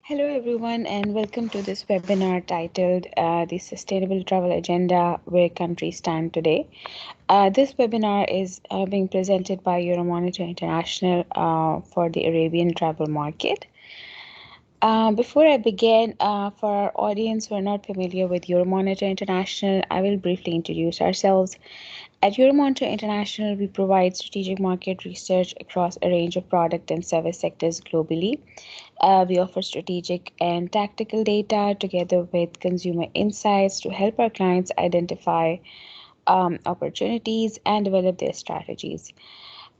Hello, everyone, and welcome to this webinar titled The Sustainable Travel Agenda Where Countries Stand Today. This webinar is being presented by Euromonitor International for the Arabian travel market. Before I begin, for our audience who are not familiar with Euromonitor International, I will briefly introduce ourselves. At Euromonitor International, we provide strategic market research across a range of product and service sectors globally. We offer strategic and tactical data together with consumer insights to help our clients identify opportunities and develop their strategies.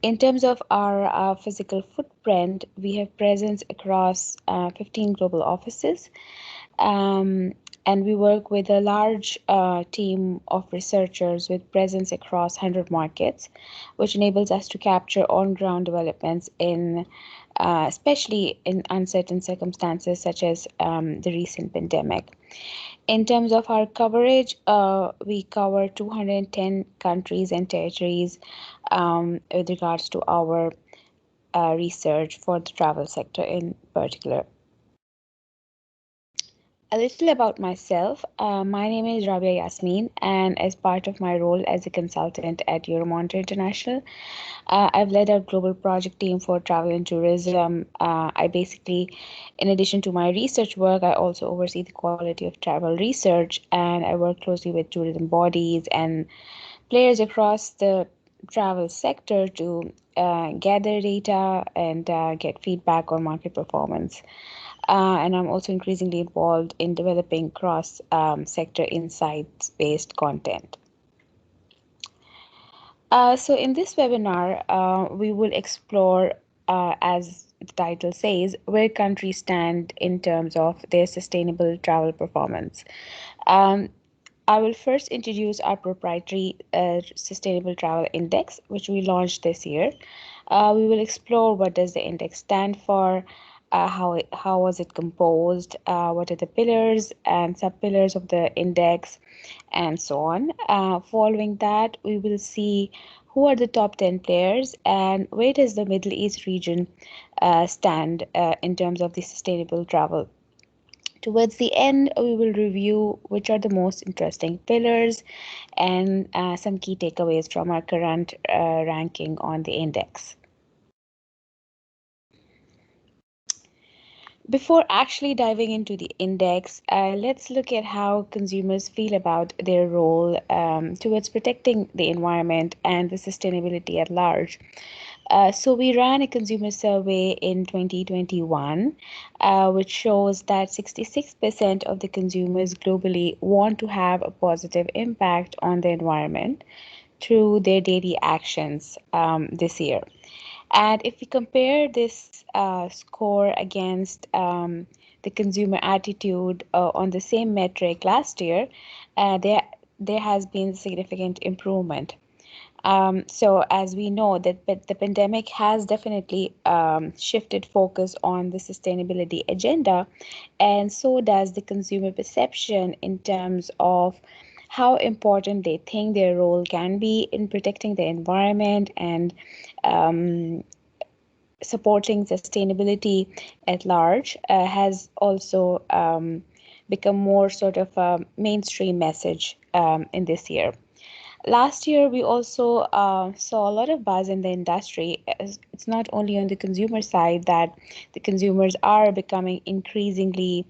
In terms of our physical footprint, we have presence across 15 global offices, um, and we work with a large team of researchers with presence across 100 markets, which enables us to capture on-ground developments especially in uncertain circumstances such as the recent pandemic. In terms of our coverage, we cover 210 countries and territories with regards to our research for the travel sector in particular. A little about myself. My name is Rabia Yasmin, and as part of my role as a consultant at Euromonitor International, I've led our global project team for travel and tourism. In addition to my research work, I also oversee the quality of travel research, and I work closely with tourism bodies and players across the travel sector to gather data and get feedback on market performance. And I'm also increasingly involved in developing cross sector insights based content. So in this webinar, we will explore, as the title says, where countries stand in terms of their sustainable travel performance. Um, I will first introduce our proprietary Sustainable Travel Index, which we launched this year. We will explore what does the index stand for, how was it composed, what are the pillars and sub-pillars of the index, and so on. Following that, we will see who are the top 10 players and where does the Middle East region stand in terms of the sustainable travel. Towards the end, we will review which are the most interesting pillars and some key takeaways from our current ranking on the index. Before actually diving into the index, let's look at how consumers feel about their role towards protecting the environment and the sustainability at large. So we ran a consumer survey in 2021, which shows that 66% of the consumers globally want to have a positive impact on the environment through their daily actions this year. And if we compare this score against the consumer attitude on the same metric last year, there has been significant improvement. So as we know that the pandemic has definitely shifted focus on the sustainability agenda, and so does the consumer perception in terms of how important they think their role can be in protecting the environment and supporting sustainability at large has also become more sort of a mainstream message in this year. Last year, we also saw a lot of buzz in the industry. It's not only on the consumer side that the consumers are becoming increasingly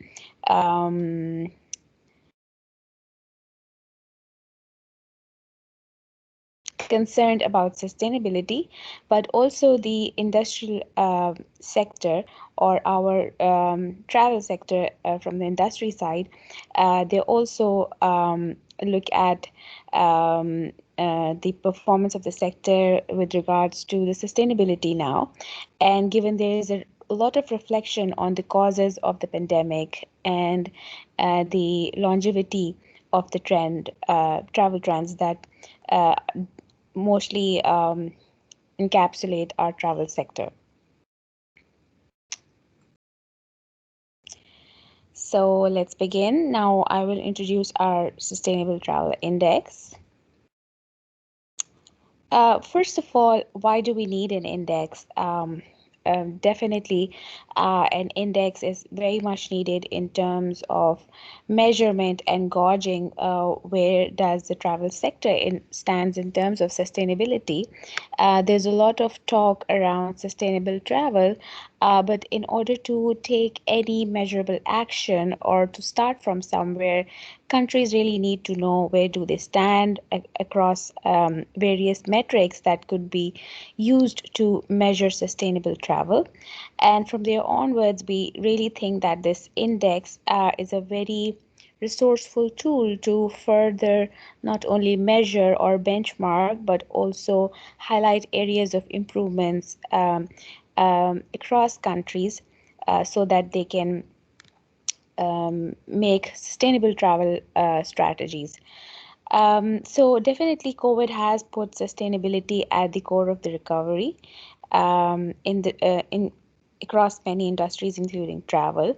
concerned about sustainability, but also the industrial sector or our travel sector from the industry side. They also look at the performance of the sector with regards to the sustainability now. And given there is a lot of reflection on the causes of the pandemic and the longevity of the travel trends that mostly encapsulate our travel sector. So let's begin. Now I will introduce our Sustainable Travel Index. First of all, why do we need an index? definitely an index is very much needed in terms of measurement and gauging where does the travel sector stands in terms of sustainability. There's a lot of talk around sustainable travel, but in order to take any measurable action or to start from somewhere, countries really need to know where do they stand across various metrics that could be used to measure sustainable travel. And from there onwards, we really think that this index is a very resourceful tool to further not only measure or benchmark, but also highlight areas of improvements across countries so that they can make sustainable travel strategies. So definitely, COVID has put sustainability at the core of the recovery in across many industries, including travel,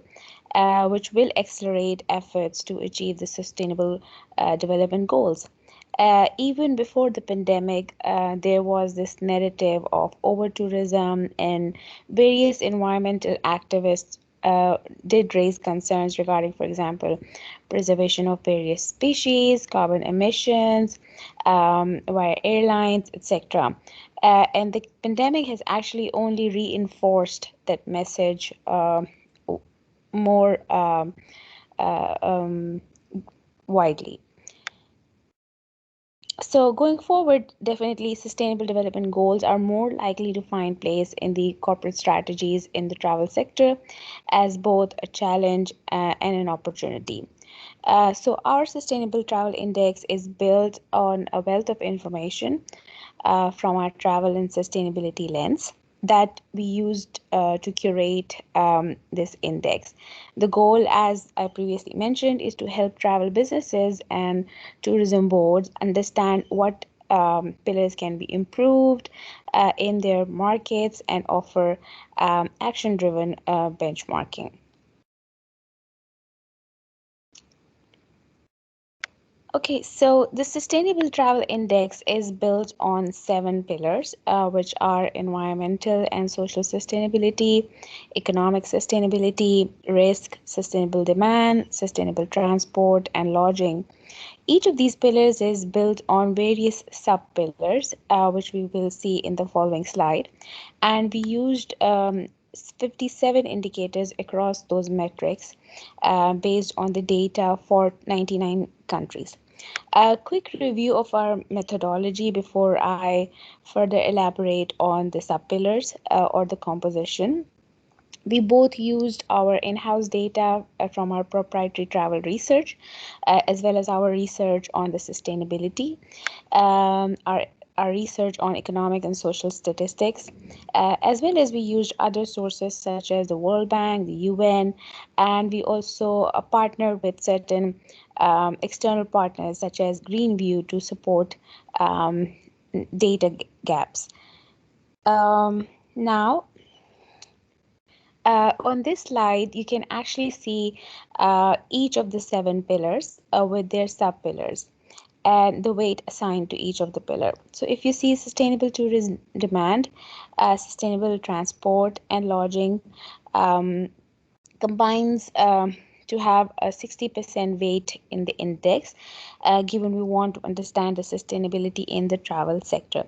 which will accelerate efforts to achieve the sustainable development goals. Even before the pandemic, there was this narrative of over tourism, and various environmental activists did raise concerns regarding, for example, preservation of various species, carbon emissions via airlines, etc. And the pandemic has actually only reinforced that message more widely. So going forward, definitely sustainable development goals are more likely to find place in the corporate strategies in the travel sector as both a challenge and an opportunity. So our sustainable travel index is built on a wealth of information from our travel and sustainability lens that we used to curate this index. The goal, as I previously mentioned, is to help travel businesses and tourism boards understand what pillars can be improved in their markets and offer action driven benchmarking. Okay, so the Sustainable Travel Index is built on seven pillars, which are environmental and social sustainability, economic sustainability, risk, sustainable demand, sustainable transport, and lodging. Each of these pillars is built on various sub pillars, which we will see in the following slide. And we used 57 indicators across those metrics based on the data for 99 countries. A quick review of our methodology before I further elaborate on the subpillars or the composition. We both used our in-house data from our proprietary travel research, as well as our research on the sustainability, our research on economic and social statistics, as well as we used other sources such as the World Bank, the UN, and we also partner with certain external partners such as Greenview to support data gaps. Now, on this slide, you can actually see each of the seven pillars with their sub-pillars and the weight assigned to each of the pillar. So if you see sustainable tourism demand, sustainable transport and lodging um, combines to have a 60% weight in the index, given we want to understand the sustainability in the travel sector.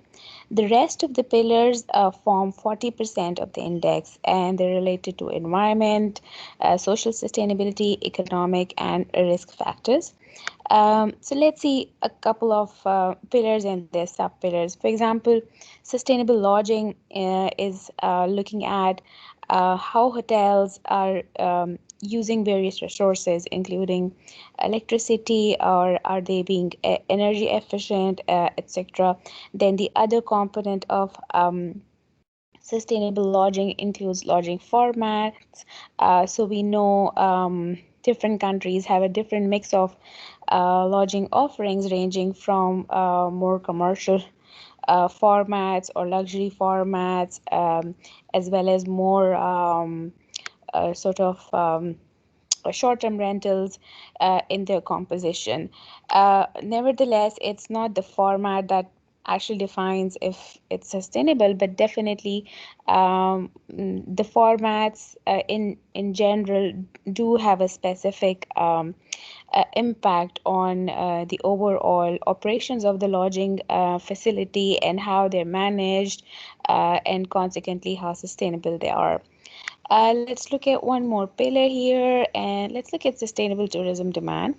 The rest of the pillars form 40% of the index, and they're related to environment, social sustainability, economic, and risk factors. So let's see a couple of pillars and their sub pillars. For example, sustainable lodging is looking at how hotels are using various resources, including electricity, or are they being energy efficient, etc. Then the other component of sustainable lodging includes lodging formats. So we know different countries have a different mix of lodging offerings, ranging from more commercial formats or luxury formats, as well as more sort of short-term rentals in their composition. Nevertheless, it's not the format that actually defines if it's sustainable, but definitely the formats in general do have a specific impact on the overall operations of the lodging facility and how they're managed, and consequently how sustainable they are. Let's look at one more pillar here, and let's look at sustainable tourism demand.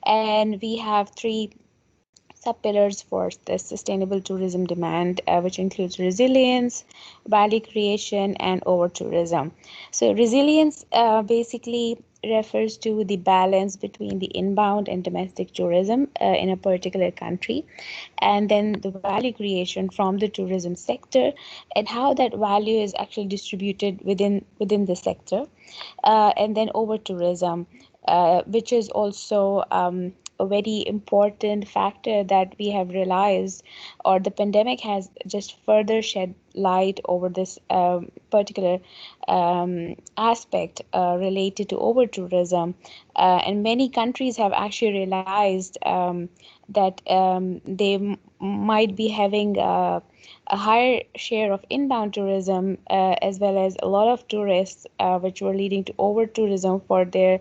And we have three sub-pillars for the sustainable tourism demand, which includes resilience, value creation, and over-tourism. So resilience basically refers to the balance between the inbound and domestic tourism in a particular country, and then the value creation from the tourism sector and how that value is actually distributed within the sector, and then over tourism, which is also a very important factor that we have realized, or the pandemic has just further shed light over this particular aspect related to over tourism. And many countries have actually realized that they might be having a higher share of inbound tourism, as well as a lot of tourists, which were leading to over tourism for their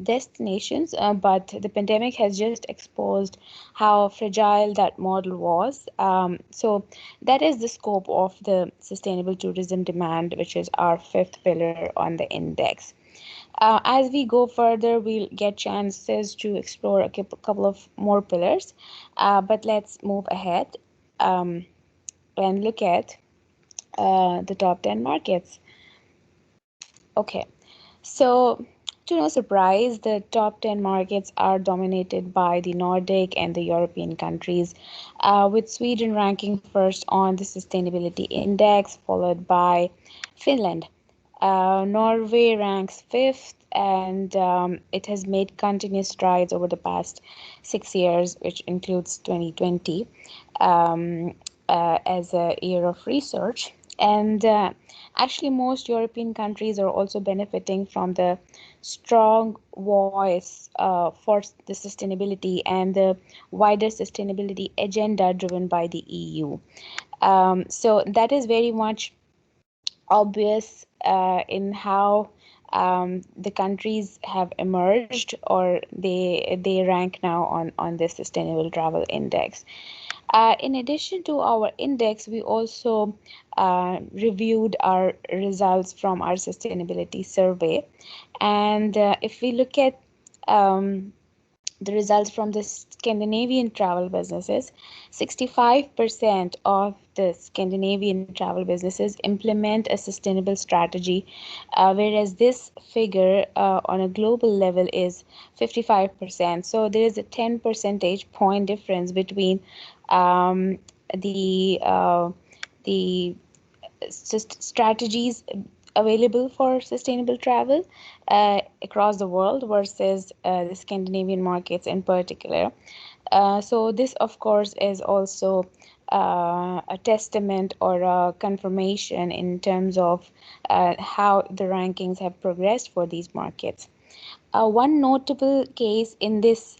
destinations. But the pandemic has just exposed how fragile that model was. So that is the scope of the sustainable tourism demand, which is our fifth pillar on the index. As we go further, we'll get chances to explore a couple of more pillars, but let's move ahead um, and look at the top 10 markets. Okay, so to no surprise, the top 10 markets are dominated by the Nordic and the European countries, with Sweden ranking first on the sustainability index, followed by Finland. Norway ranks fifth, and it has made continuous strides over the past 6 years, which includes 2020 as a year of research. And actually, most European countries are also benefiting from the strong voice for the sustainability and the wider sustainability agenda driven by the EU. So that is very much obvious in how the countries have emerged, or they rank now on this sustainable travel index. In addition to our index, we also reviewed our results from our sustainability survey. And if we look at the results from the Scandinavian travel businesses, 65% of the Scandinavian travel businesses implement a sustainable strategy, whereas this figure on a global level is 55%. So there is a 10 percentage point difference between um, the uh, the strategies available for sustainable travel across the world versus the Scandinavian markets in particular. So this, of course, is also a testament or a confirmation in terms of how the rankings have progressed for these markets. One notable case in this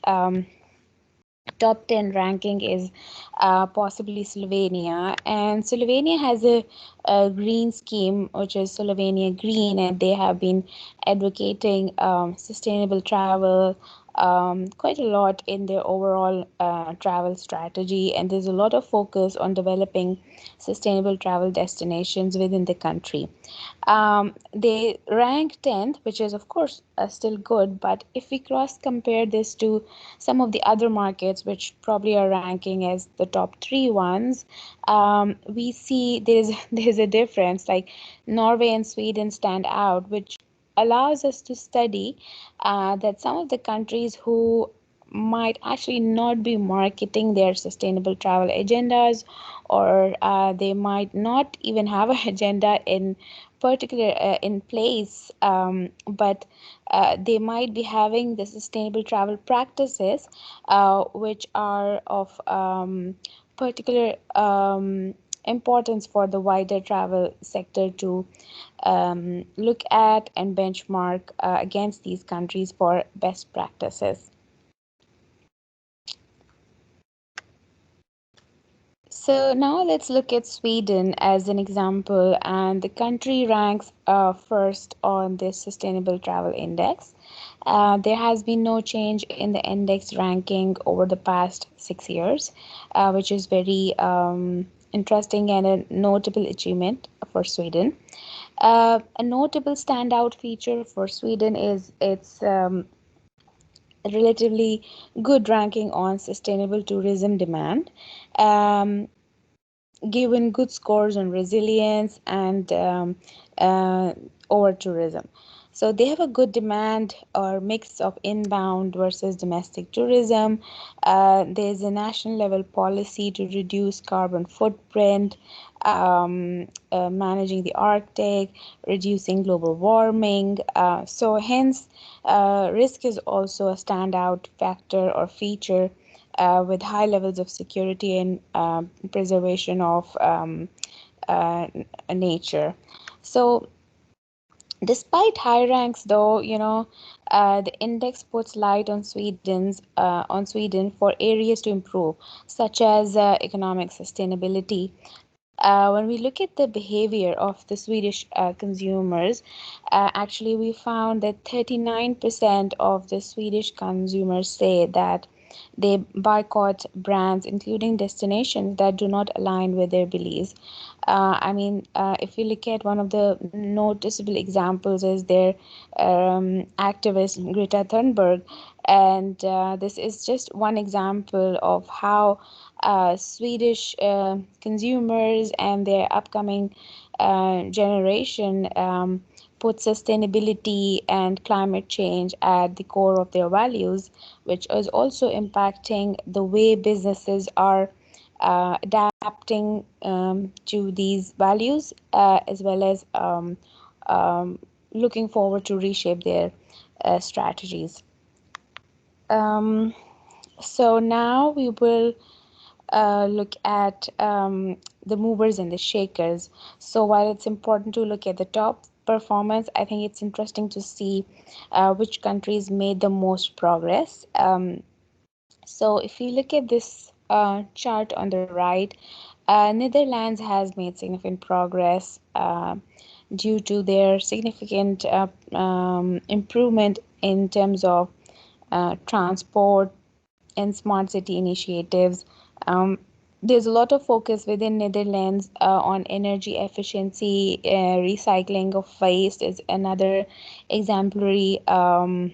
top 10 ranking is possibly Slovenia. And Slovenia has a green scheme, which is Slovenia Green, and they have been advocating sustainable travel quite a lot in their overall travel strategy. And there's a lot of focus on developing sustainable travel destinations within the country. They rank 10th, which is, of course, still good. But if we cross compare this to some of the other markets, which probably are ranking as the top three ones, we see there's a difference. Like Norway and Sweden stand out, which allows us to study that some of the countries who might actually not be marketing their sustainable travel agendas, or they might not even have an agenda in particular in place, but they might be having the sustainable travel practices which are of particular importance for the wider travel sector to look at and benchmark against these countries for best practices. So now let's look at Sweden as an example, and the country ranks first on this Sustainable Travel Index. There has been no change in the index ranking over the past 6 years, which is very interesting and a notable achievement for Sweden. A notable standout feature for Sweden is its relatively good ranking on sustainable tourism demand. Um, Given good scores on resilience and uh, over tourism. So they have a good demand or mix of inbound versus domestic tourism. There's a national level policy to reduce carbon footprint, managing the Arctic, reducing global warming. So hence, risk is also a standout factor or feature with high levels of security and preservation of uh, nature. So, despite high ranks, though, the index puts light on Sweden for areas to improve, such as economic sustainability. When we look at the behavior of the Swedish consumers, actually we found that 39% of the Swedish consumers say that they boycott brands, including destinations that do not align with their beliefs. If you look at one of the noticeable examples is their activist Greta Thunberg, and this is just one example of how Swedish consumers and their upcoming generation put sustainability and climate change at the core of their values, which is also impacting the way businesses are adapting to these values, as well as looking forward to reshape their strategies. Um, so now we will look at the movers and the shakers. So while it's important to look at the top performance, I think it's interesting to see which countries made the most progress. So if you look at this chart on the right, Netherlands has made significant progress due to their significant improvement in terms of transport and smart city initiatives. Um, there's a lot of focus within Netherlands on energy efficiency, recycling of waste is another exemplary um,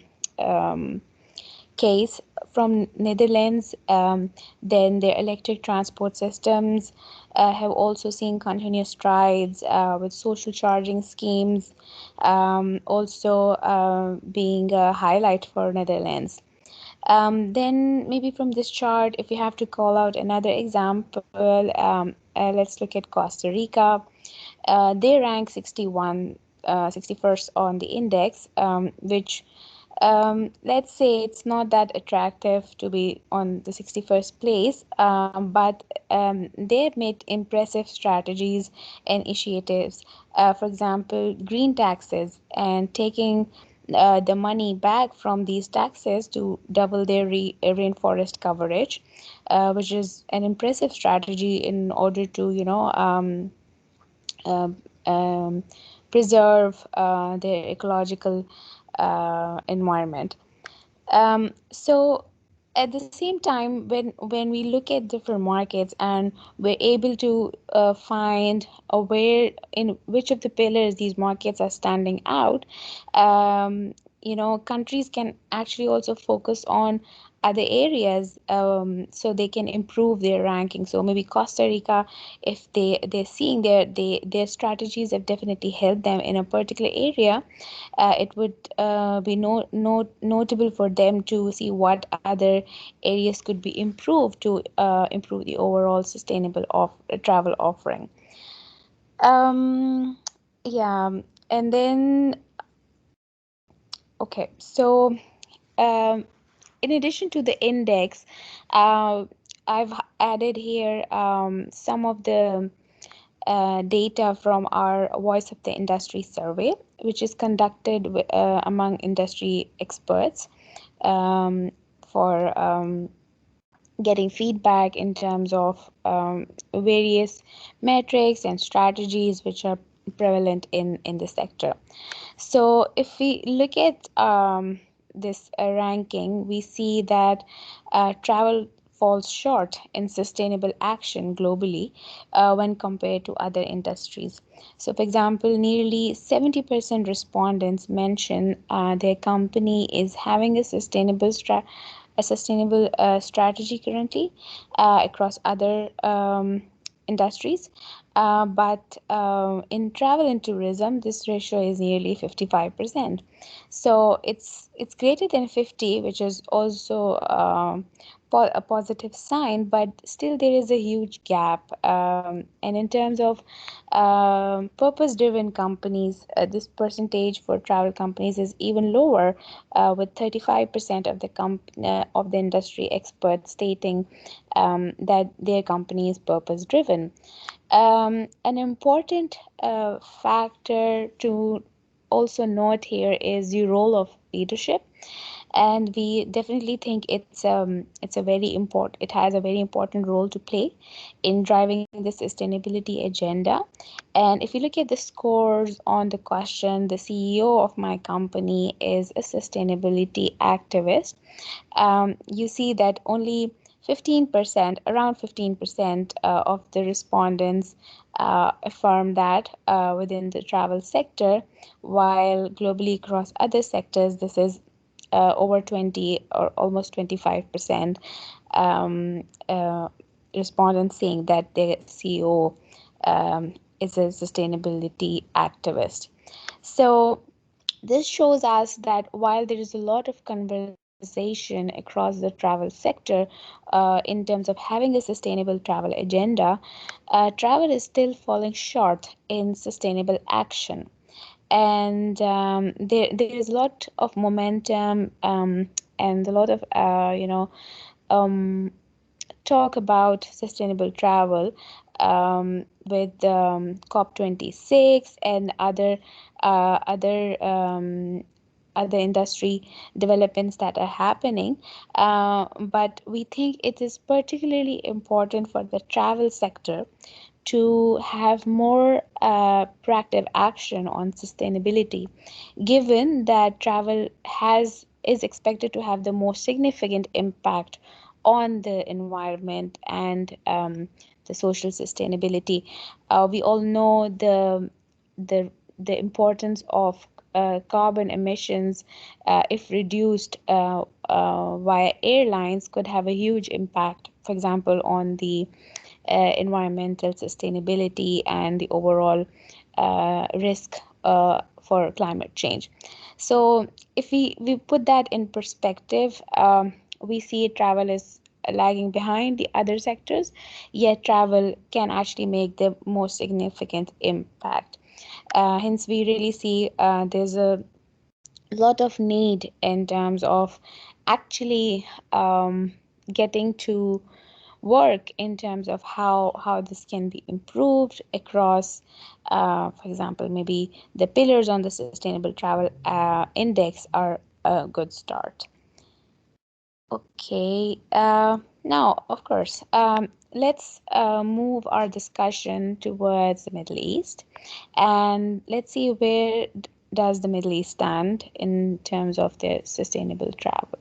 case from Netherlands. Then their electric transport systems have also seen continuous strides with social charging schemes, also being a highlight for Netherlands. Then maybe from this chart, if you have to call out another example, let's look at Costa Rica. They rank 61st on the index, which let's say it's not that attractive to be on the 61st place, but they've made impressive strategies and initiatives. For example, green taxes and taking the money back from these taxes to double their rainforest coverage, which is an impressive strategy in order to, uh, um, preserve their ecological environment. So at the same time, when we look at different markets and we're able to find where in which of the pillars these markets are standing out, countries can actually also focus on other areas, so they can improve their ranking. So maybe Costa Rica, if they're seeing their strategies have definitely helped them in a particular area, it would be notable for them to see what other areas could be improved to improve the overall sustainable travel offering. Um, yeah, and then okay, so um, in addition to the index, uh, I've added here some of the data from our Voice of the Industry survey, which is conducted among industry experts um, for getting feedback in terms of various metrics and strategies which are prevalent in the sector. So if we look at this ranking, we see that travel falls short in sustainable action globally when compared to other industries. So, for example, nearly 70% respondents mention their company is having a sustainable strategy currently across other industries. But in travel and tourism, this ratio is nearly 55%. So it's greater than 50, which is also a positive sign, but still there is a huge gap. And in terms of purpose-driven companies, this percentage for travel companies is even lower, with 35% of of the industry experts stating that their company is purpose-driven. An important factor to also note here is the role of leadership, and we definitely think it's a very important it has a very important role to play in driving the sustainability agenda. And if you look at the scores on the question, the CEO of my company is a sustainability activist. You see that only 15%, around 15% of the respondents affirm that within the travel sector, while globally across other sectors, this is over 20 or almost 25% um, uh, respondents saying that their CEO is a sustainability activist. So this shows us that while there is a lot of conversation across the travel sector in terms of having a sustainable travel agenda, travel is still falling short in sustainable action. And there is a lot of momentum and a lot of um, talk about sustainable travel with COP26 and other industry developments that are happening. But we think it is particularly important for the travel sector to have more proactive action on sustainability, given that travel has is expected to have the most significant impact on the environment and the social sustainability. We all know the the importance of carbon emissions, if reduced via airlines, could have a huge impact, for example, on the environmental sustainability and the overall risk for climate change. So, if we put that in perspective, we see travel is lagging behind the other sectors, yet travel can actually make the most significant impact. Hence, we really see there's a lot of need in terms of actually getting to work in terms of how this can be improved across, for example, maybe the pillars on the sustainable travel index are a good start. Okay, now, of course, let's move our discussion towards the Middle East, and let's see where does the Middle East stand in terms of their sustainable travel.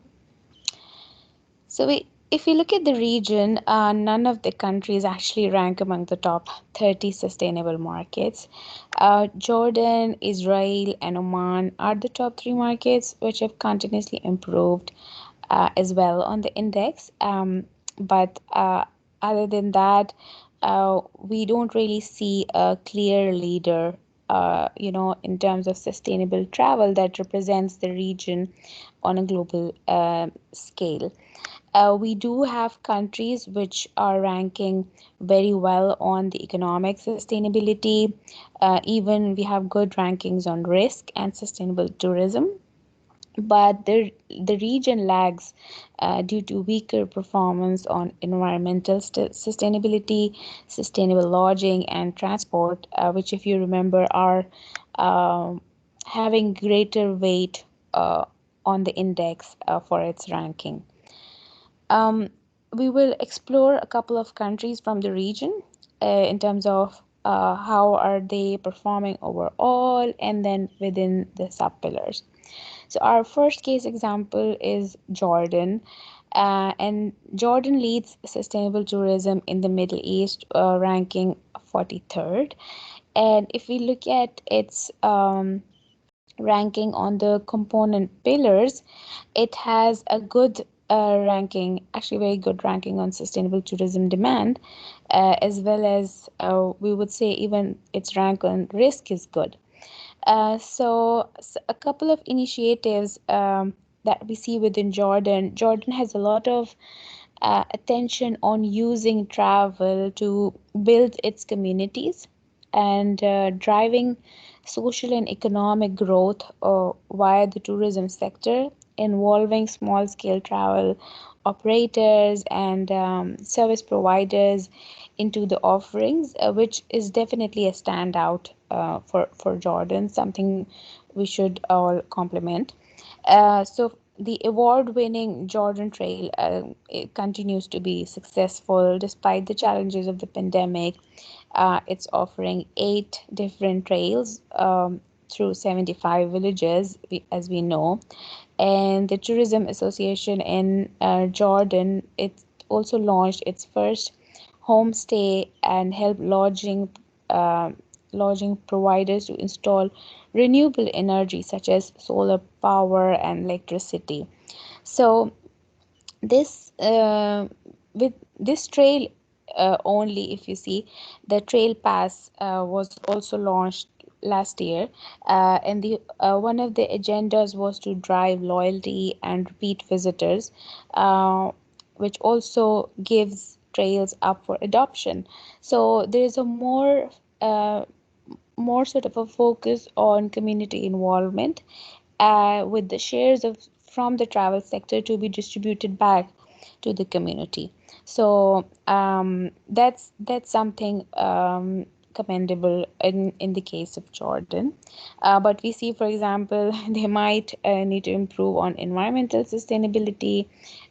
If we look at the region, none of the countries actually rank among the top 30 sustainable markets. Jordan, Israel, and Oman are the top three markets which have continuously improved as well on the index. But other than that, we don't really see a clear leader, in terms of sustainable travel that represents the region on a global scale. We do have countries which are ranking very well on the economic sustainability. Even we have good rankings on risk and sustainable tourism, but the region lags due to weaker performance on environmental sustainability, sustainable lodging, and transport, which, if you remember, are um having greater weight on the index for its ranking. Um, we will explore a couple of countries from the region in terms of how are they performing overall and then within the sub pillars. So our first case example is Jordan. And Jordan leads sustainable tourism in the Middle East, ranking 43rd. And if we look at its ranking on the component pillars, it has a good ranking, actually very good ranking on sustainable tourism demand, as well as we would say even its rank on risk is good. So a couple of initiatives that we see within Jordan. Jordan has a lot of attention on using travel to build its communities and driving social and economic growth via the tourism sector, involving small scale travel operators and service providers into the offerings, which is definitely a standout for Jordan, something we should all compliment. So the award-winning Jordan Trail it continues to be successful despite the challenges of the pandemic. It's offering 8 different trails through 75 villages, as we know. And the Tourism Association in Jordan, it also launched its first homestay and helped lodging providers to install renewable energy such as solar power and electricity. So this with this trail only, if you see, the trail pass was also launched last year, and the one of the agendas was to drive loyalty and repeat visitors, uh, which also gives trails up for adoption. So there is a uh, more sort of a focus on community involvement, with the shares of from the travel sector to be distributed back to the community. So that's something commendable in the case of Jordan. But we see, for example, they might need to improve on environmental sustainability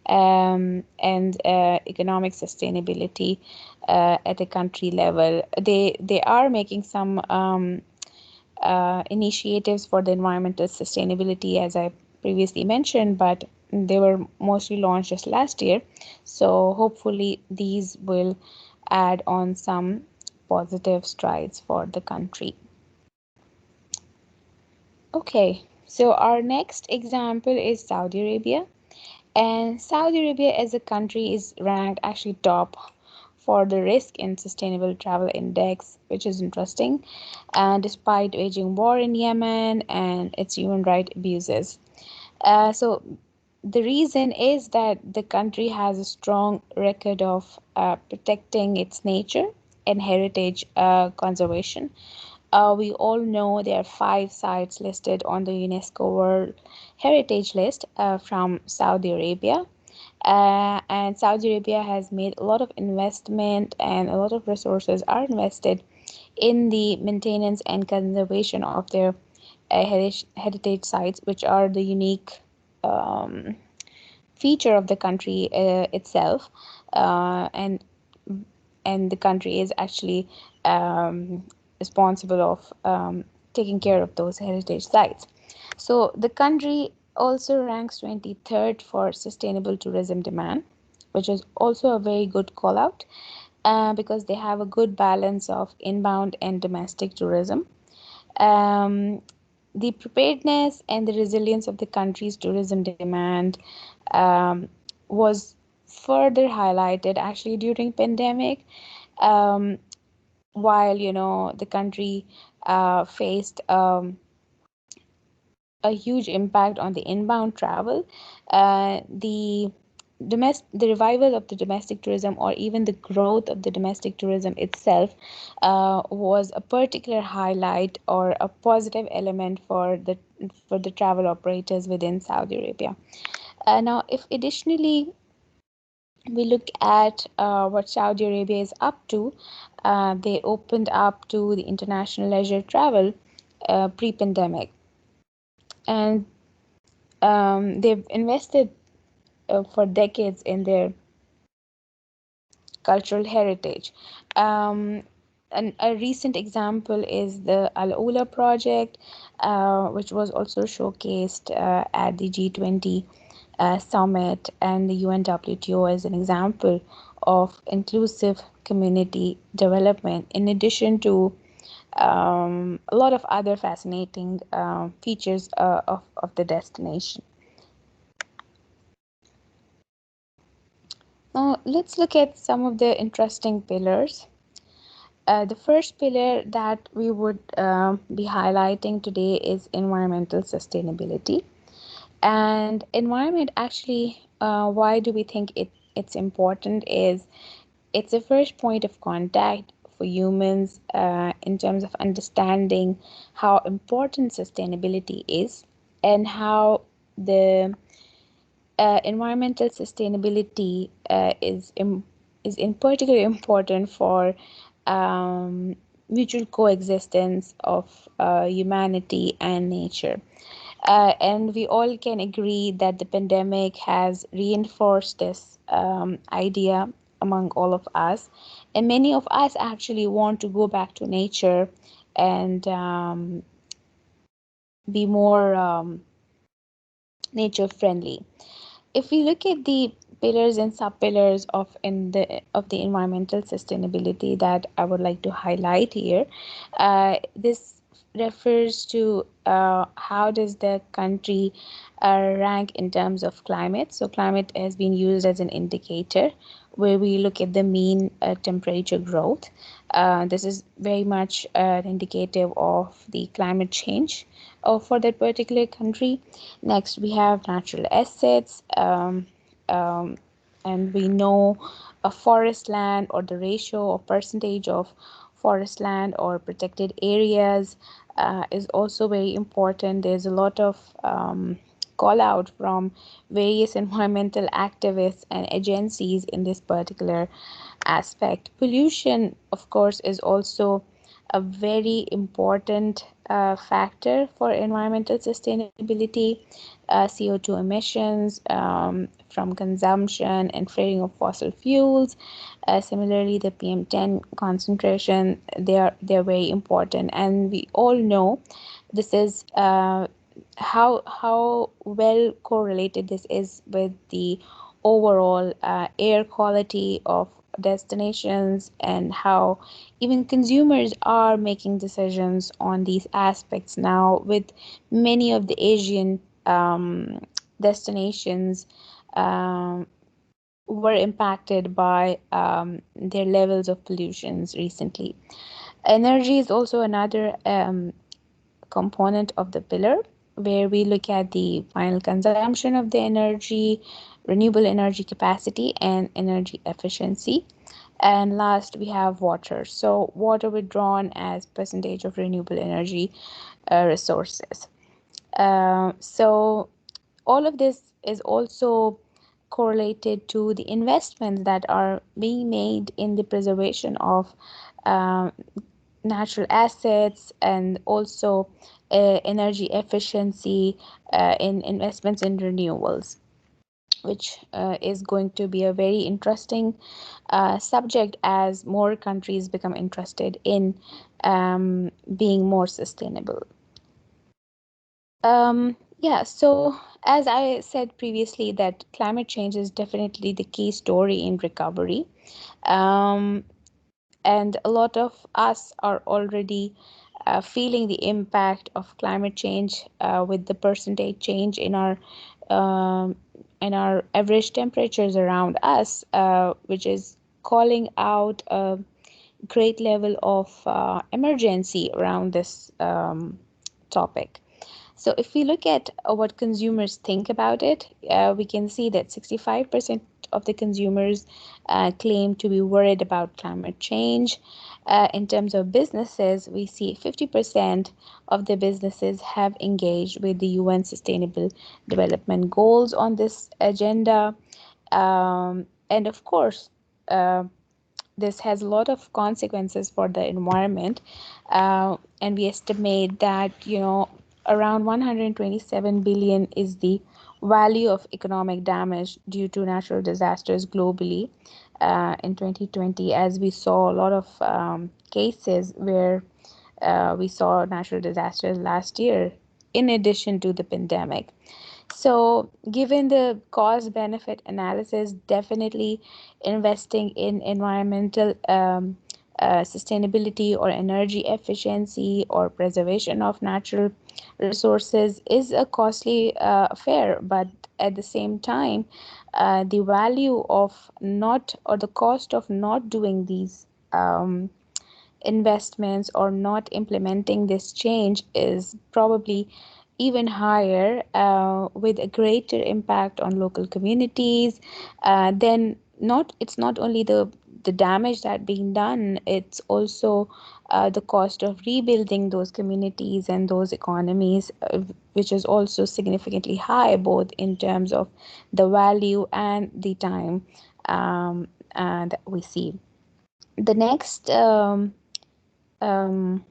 and economic sustainability at a country level. They are making some initiatives for the environmental sustainability, as I previously mentioned, but they were mostly launched just last year. So hopefully these will add on some positive strides for the country. Okay, so our next example is Saudi Arabia. And Saudi Arabia as a country is ranked actually top for the risk in sustainable travel index, which is interesting, and despite waging war in Yemen and its human rights abuses. So the reason is that the country has a strong record of protecting its nature and heritage conservation. We all know there are 5 sites listed on the UNESCO World Heritage List from Saudi Arabia. And Saudi Arabia has made a lot of investment and a lot of resources are invested in the maintenance and conservation of their heritage sites, which are the unique um, feature of the country itself. And the country is actually responsible of taking care of those heritage sites. So the country also ranks 23rd for sustainable tourism demand, which is also a very good call out because they have a good balance of inbound and domestic tourism. Um, the preparedness and the resilience of the country's tourism demand um, was further highlighted actually during pandemic, um, while the country faced a huge impact on the inbound travel. The revival of the domestic tourism, or even the growth of the domestic tourism itself, was a particular highlight or a positive element for the travel operators within Saudi Arabia. Now, if additionally we look at what Saudi Arabia is up to, they opened up to the international leisure travel pre-pandemic, and they've invested for decades in their cultural heritage. Um, and a recent example is the Al Ula project, which was also showcased at the G20 summit and the UNWTO as an example of inclusive community development, in addition to a lot of other fascinating features of the destination. Now, let's look at some of the interesting pillars. The first pillar that we would be highlighting today is environmental sustainability. And environment actually, why do we think it's important is it's the first point of contact for humans in terms of understanding how important sustainability is and how the environmental sustainability is in particular important for mutual coexistence of humanity and nature. And we all can agree that the pandemic has reinforced this idea among all of us. And many of us actually want to go back to nature and be more nature friendly. If we look at the pillars and sub-pillars of the environmental sustainability that I would like to highlight here, this refers to how does the country rank in terms of climate. So climate has been used as an indicator where we look at the mean temperature growth. This is very much an indicative of the climate change for that particular country. Next, we have natural assets, um, and we know a forest land or the ratio or percentage of forest land or protected areas is also very important. There's a lot of call out from various environmental activists and agencies in this particular aspect. Pollution, of course, is also a very important factor for environmental sustainability. CO2 emissions from consumption and flaring of fossil fuels. Similarly, the PM10 concentration, they're very important, and we all know this is how well correlated this is with the overall air quality of destinations and how even consumers are making decisions on these aspects now with many of the Asian destinations um, were impacted by their levels of pollutions recently. Energy is also another component of the pillar where we look at the final consumption of the energy, renewable energy capacity, and energy efficiency. And last, we have water. So, water withdrawn as percentage of renewable energy resources. So, all of this is also correlated to the investments that are being made in the preservation of um, natural assets and also energy efficiency in investments in renewables, which is going to be a very interesting subject as more countries become interested in being more sustainable. Yeah, so as I said previously, that climate change is definitely the key story in recovery. Um, and a lot of us are already feeling the impact of climate change with the percentage change um, in our average temperatures around us, which is calling out a great level of emergency around this topic. So if we look at what consumers think about it, we can see that 65% of the consumers claim to be worried about climate change. In terms of businesses, we see 50% of the businesses have engaged with the UN Sustainable Development Goals on this agenda. And of course, uh, this has a lot of consequences for the environment, and we estimate that around 127 billion is the value of economic damage due to natural disasters globally, in 2020, as we saw a lot of cases where we saw natural disasters last year, in addition to the pandemic. So, given the cost benefit analysis, definitely investing in environmental sustainability or energy efficiency or preservation of natural resources is a costly affair, but at the same time, the value of not or the cost of not doing these investments or not implementing this change is probably even higher, with a greater impact on local communities. Then not it's not only the damage that being done, it's also the cost of rebuilding those communities and those economies, which is also significantly high, both in terms of the value and the time that we see. The next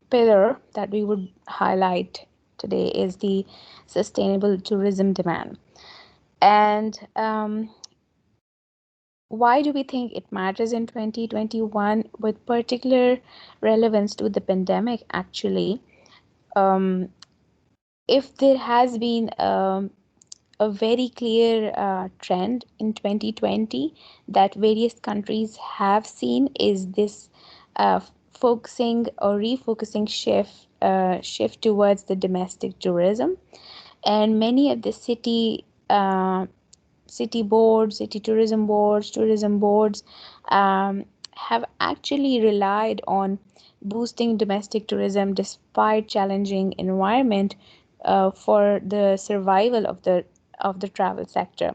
pillar that we would highlight today is the sustainable tourism demand. And why do we think it matters in 2021 with particular relevance to the pandemic? Actually, um, if there has been a very clear trend in 2020 that various countries have seen, is this uh, focusing or refocusing shift towards the domestic tourism, and many of the city boards, city tourism boards have actually relied on boosting domestic tourism despite challenging environment for the survival of the travel sector.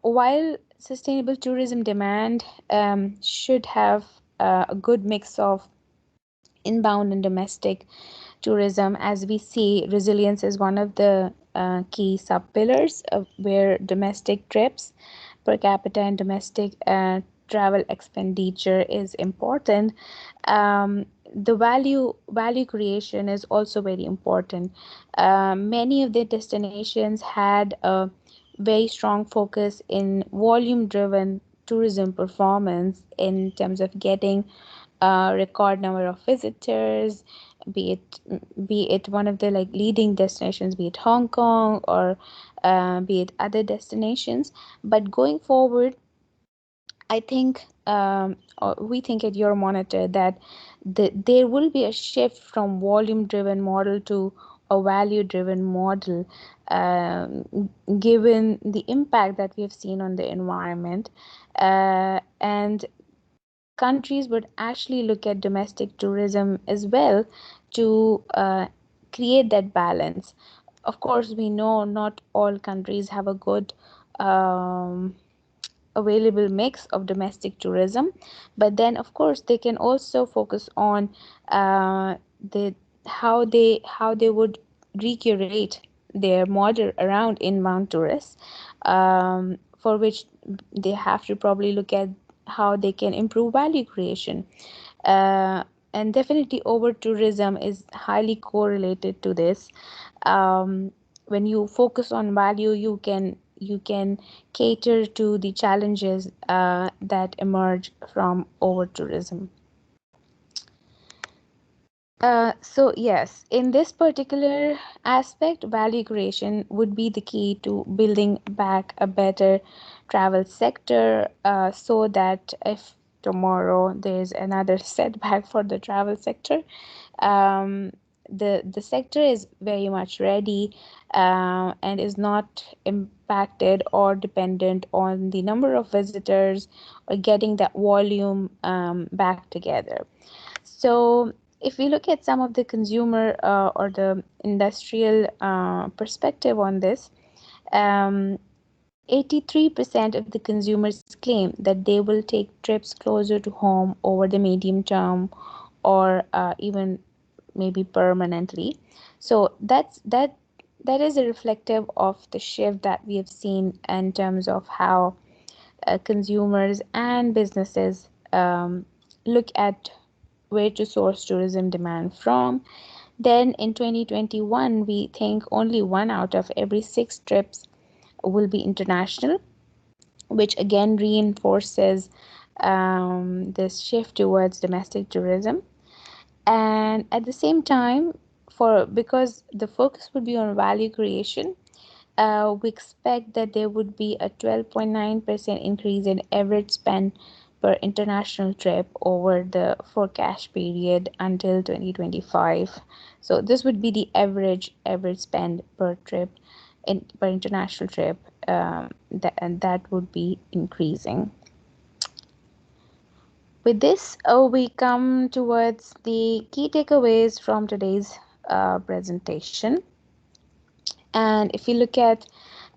While sustainable tourism demand should have a good mix of inbound and domestic tourism, as we see, resilience is one of the key sub pillars of where domestic trips per capita and domestic travel expenditure is important. The value creation is also very important. Many of the destinations had a very strong focus in volume driven tourism performance in terms of getting a record number of visitors, be it one of the like leading destinations, be it Hong Kong or be it other destinations. But going forward, I think, or we think at Euromonitor that there will be a shift from volume-driven model to a value-driven model, given the impact that we have seen on the environment. And countries would actually look at domestic tourism as well to create that balance. Of course, we know not all countries have a good available mix of domestic tourism, but then of course they can also focus on the how they would recurate their model around inbound tourists, for which they have to probably look at how they can improve value creation. And definitely over tourism is highly correlated to this. When you focus on value, you can cater to the challenges that emerge from over tourism. So yes, in this particular aspect, value creation would be the key to building back a better travel sector, so that if tomorrow there's another setback for the travel sector, um, the sector is very much ready, and is not impacted or dependent on the number of visitors or getting that volume back together. So, if we look at some of the consumer or the industrial perspective on this, um, 83% of the consumers claim that they will take trips closer to home over the medium term, or even maybe permanently. So that is a reflective of the shift that we have seen in terms of how consumers and businesses look at where to source tourism demand from. Then in 2021, we think only one out of every six trips will be international, which again reinforces this shift towards domestic tourism. And at the same time, for because the focus would be on value creation, we expect that there would be a 12.9% increase in average spend per international trip over the forecast period until 2025. So this would be the average spend per trip per international trip, and that would be increasing. With this, we come towards the key takeaways from today's presentation. And if you look at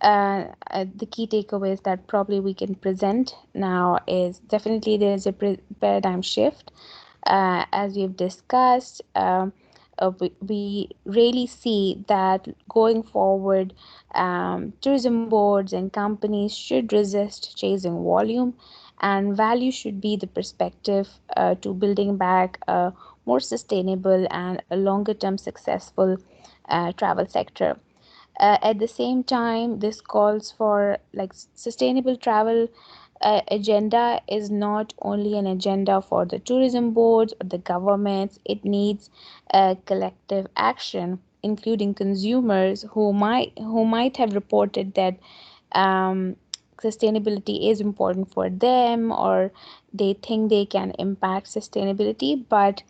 the key takeaways that probably we can present now, is definitely there is a paradigm shift, as we've discussed. We really see that going forward, tourism boards and companies should resist chasing volume, and value should be the perspective to building back a more sustainable and a longer term successful travel sector. At the same time, this calls for like sustainable travel agenda is not only an agenda for the tourism boards or the governments. It needs collective action, including consumers who might have reported that um, sustainability is important for them, or they think they can impact sustainability, but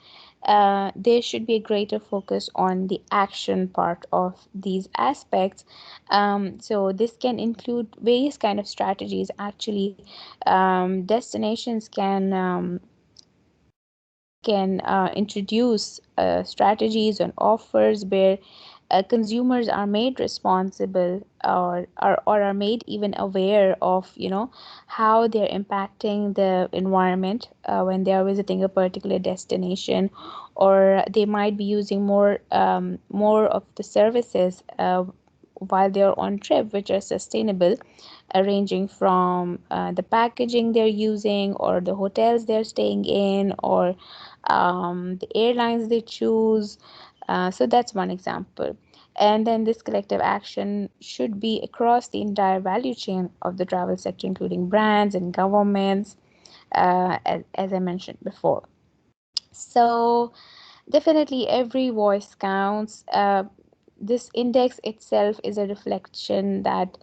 there should be a greater focus on the action part of these aspects. So this can include various kind of strategies. Actually, destinations can introduce strategies and offers where consumers are made responsible, or are made even aware of how they're impacting the environment when they are visiting a particular destination, or they might be using more of the services while they're on trip, which are sustainable, ranging from the packaging they're using, or the hotels they're staying in, or the airlines they choose. So that's one example. And then this collective action should be across the entire value chain of the travel sector, including brands and governments, as I mentioned before. So definitely every voice counts. This index itself is a reflection that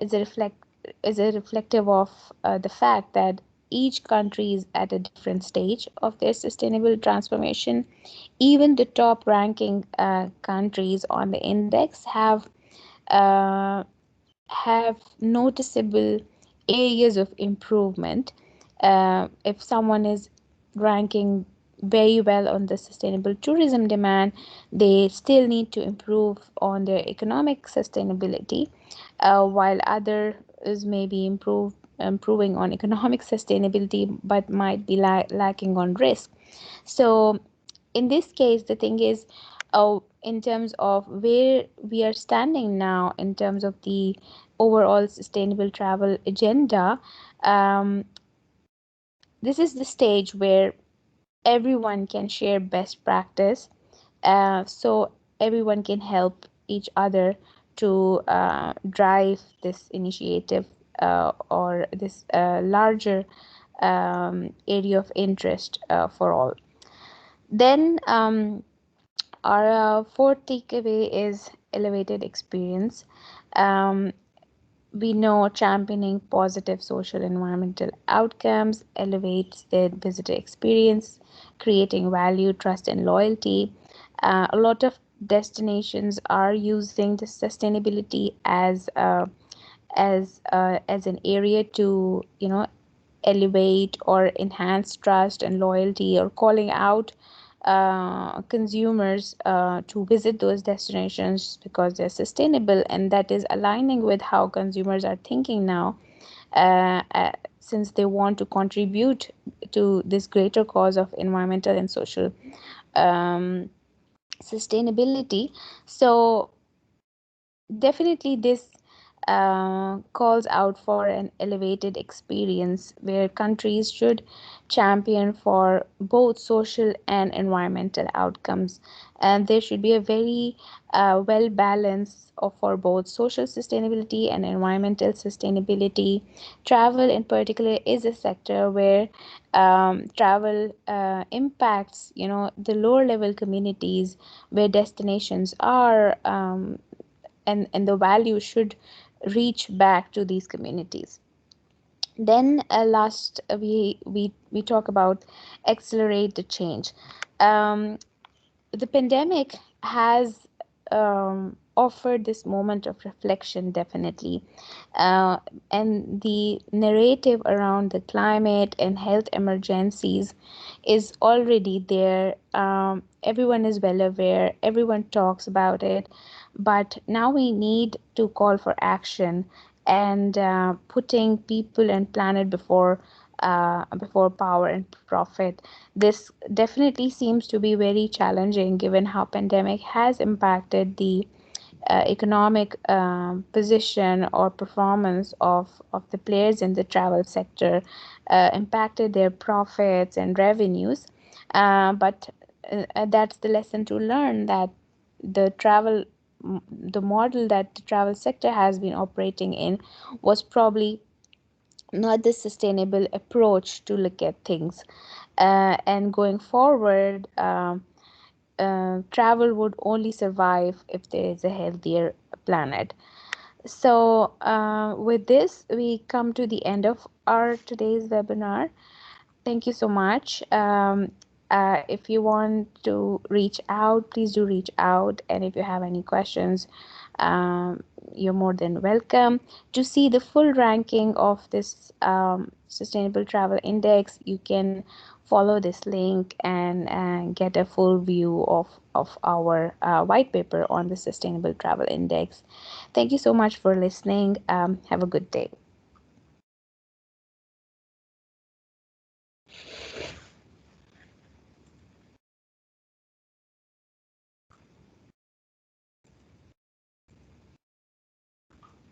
is a reflective of the fact that each country is at a different stage of their sustainable transformation. Even the top ranking countries on the index uh, have noticeable areas of improvement. If someone is ranking very well on the sustainable tourism demand, they still need to improve on their economic sustainability, while others may be improving on economic sustainability but might be lacking on risk. So in this case, the thing is, in terms of where we are standing now in terms of the overall sustainable travel agenda, um, this is the stage where everyone can share best practice, so everyone can help each other to drive this initiative, or this larger area of interest for all. Then our fourth takeaway is elevated experience. Um, we know championing positive social environmental outcomes elevates the visitor experience, creating value, trust, and loyalty. A lot of destinations are using the sustainability as an area to elevate or enhance trust and loyalty, or calling out consumers to visit those destinations because they're sustainable, and that is aligning with how consumers are thinking now, since they want to contribute to this greater cause of environmental and social um, sustainability. So definitely this calls out for an elevated experience where countries should champion for both social and environmental outcomes. And there should be a very well balance of, for both social sustainability and environmental sustainability. Travel, in particular, is a sector where travel impacts, the lower level communities where destinations are. And the value should reach back to these communities. Then last we talk about accelerate the change. The pandemic has offered this moment of reflection, definitely. uh, and the narrative around the climate and health emergencies is already there. Everyone is well aware, everyone talks about it, but now we need to call for action and putting people and planet before power and profit. This definitely seems to be very challenging given how pandemic has impacted the economic position or performance of the players in the travel sector, impacted their profits and revenues. But that's the lesson to learn, that the travel the model that the travel sector has been operating in was probably not the sustainable approach to look at things. And going forward, travel would only survive if there is a healthier planet. So, with this, we come to the end of our today's webinar. Thank you so much. If you want to reach out, please do reach out. And if you have any questions, um, you're more than welcome. To see the full ranking of this Sustainable Travel Index, you can follow this link and get a full view of our white paper on the Sustainable Travel Index. Thank you so much for listening. Have a good day.